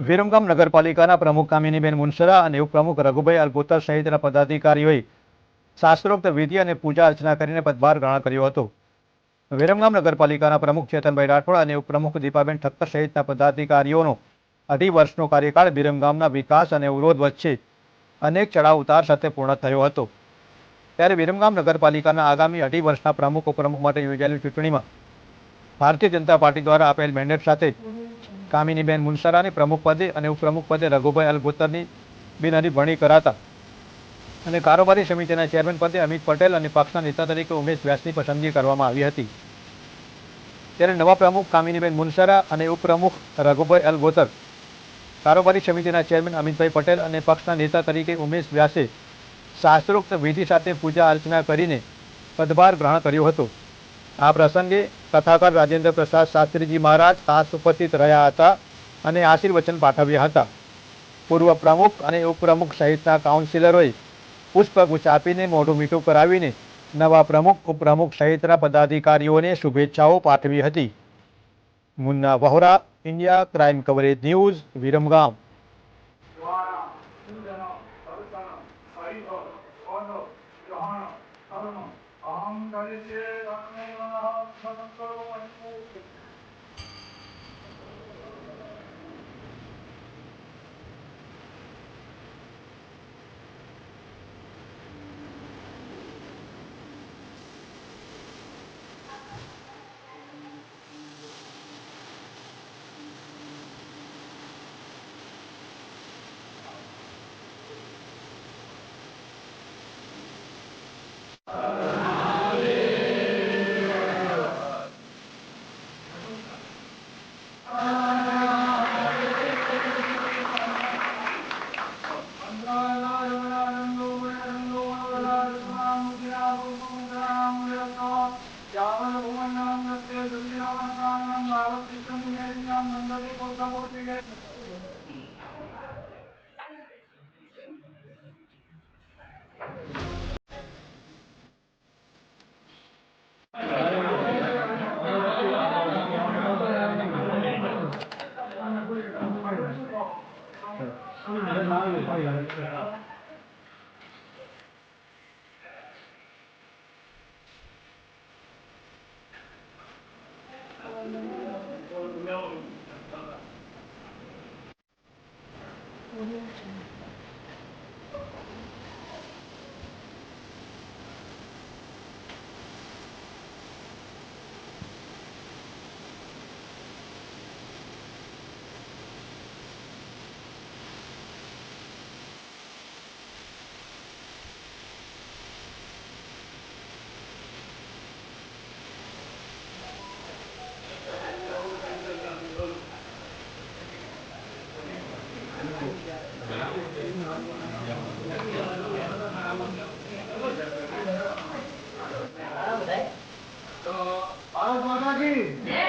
વિરમગામ નગરપાલિકાના પ્રમુખ કામિનીબેન મુનસરા અને ઉપપ્રમુખ રઘુભાઈ અલગોતર સહિતના પદાધિકારીઓએ શાસ્ત્રોક્ત વિધિ અને પૂજા અર્ચના કરીને પદભાર ગ્રહણ કર્યો હતો. વિરમગામ નગરપાલિકાના પ્રમુખ ચેતનભાઈ રાઠોડ અને ઉપપ્રમુખ દીપાબેન ઠક્કર સહિતના પદાધિકારીઓનો 2.5 વર્ષનો કાર્યકાળ વિરમગામના વિકાસ અને અવરોધ વચ્ચે અનેક ચડાવ ઉતાર સાથે પૂર્ણ થયો હતો. ત્યારે વિરમગામ નગરપાલિકાના આગામી 2.5 વર્ષના પ્રમુખ ઉપપ્રમુખ માટે યોજાયેલી ચૂંટણીમાં ભારતીય જનતા પાર્ટી દ્વારા આપેલ મેન્ડેટ સાથે કામિનીબેન મુનસરાને પ્રમુખ પદે અને ઉપપ્રમુખ પદે રઘુભાઈ અલગોતરની બિનહરીફ વરણી કરાતા અને કારોબારી સમિતિના ચેરમેન પદે અમિત પટેલ અને પક્ષના નેતા તરીકે ઉમેશ વ્યાસની પસંદગી કરવામાં આવી હતી. ત્યારે નવા પ્રમુખ કામિનીબેન મુનસરા અને ઉપપ્રમુખ રઘુભાઈ અલગોતર, કારોબારી સમિતિના ચેરમેન અમિતભાઈ પટેલ અને પક્ષના નેતા તરીકે ઉમેશ વ્યાસે શાસ્ત્રોક્ત વિધિ સાથે પૂજા અર્ચના કરીને પદભાર ગ્રહણ કર્યો હતો. આ પ્રસંગે કથાકાર રાજેન્દ્ર પ્રસાદ શાસ્ત્રીજી મહારાજ ખાસ ઉપસ્થિત રહ્યા હતા અને આશીર્વચન પાઠવ્યા હતા. પૂર્વ પ્રમુખ અને ઉપપ્રમુખ સહિતના કાઉન્સિલરોએ પુષ્પગુચ્છ આપીને મોઢું મીઠું કરાવીને નવા પ્રમુખ ઉપપ્રમુખ સહિતના પદાધિકારીઓને શુભેચ્છાઓ પાઠવી હતી. Munna Bohra, India crime coverage news, Viramgam. Bharat માતા કી